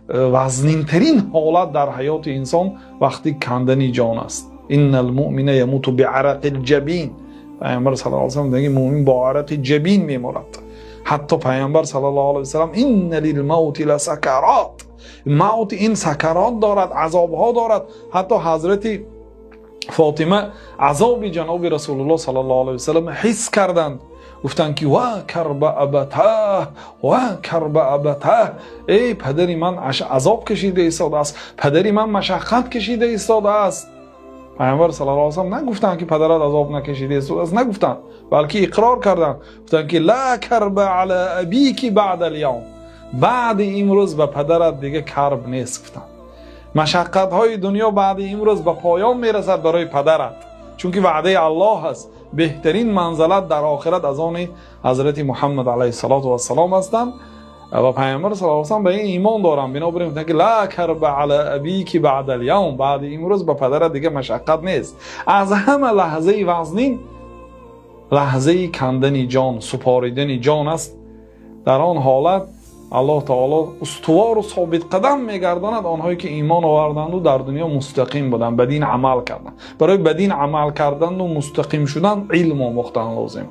وزنین ترین حالت در حیات انسان وقتی کندن جان است. ان المؤمن یموت بعرق الجبین. پیامبر صلی الله علیه و سلم میگه مؤمن با عرق جبین میمیرد. حتی پیامبر صلی الله علیه و سلم ان للموت لسکرات، موت این سکرات دارد، عذاب ها دارد. حتی حضرت فاطمه عذاب جناب رسول الله صلی الله علیه و سلم حس کردند، گفتند که وا کرب ابته و کرب ابته، ای پدری من عذاب کشیده ایستاده است، پدری من مشقت کشیده ایستاده است. پیامبر صلی الله علیه و سلم نگفتند که پدرت عذاب نکشیده ایستاده است، نگفتند، بلکه اقرار کردند، گفتند که لا کرب علی ابیک بعد اليوم، بعد امروز به پدرت دیگه کرب نیست. گفتند مشقت های دنیا بعد امروز به پایان میرسد برای پدرت، چون که وعده الله هست بهترین منزلت در آخرت از آن حضرت محمد علیه السلام هستند. و پیامبر صلی الله علیه و سلم به این ایمان دارم، بنابراین میگه که لا کرب علی ابیک بعد اليوم، بعد امروز به پدرت دیگه مشقت نیست. از همه لحظه وزنین لحظه کندن جان، سپاریدن جان است. در آن حالت الله تعالی استوار و ثابت قدم میگرداند آنهایی که ایمان آوردند و در دنیا مستقیم بودند، بدین عمل کردند. برای بدین عمل کردن و مستقیم شدن علم آموختن لازم.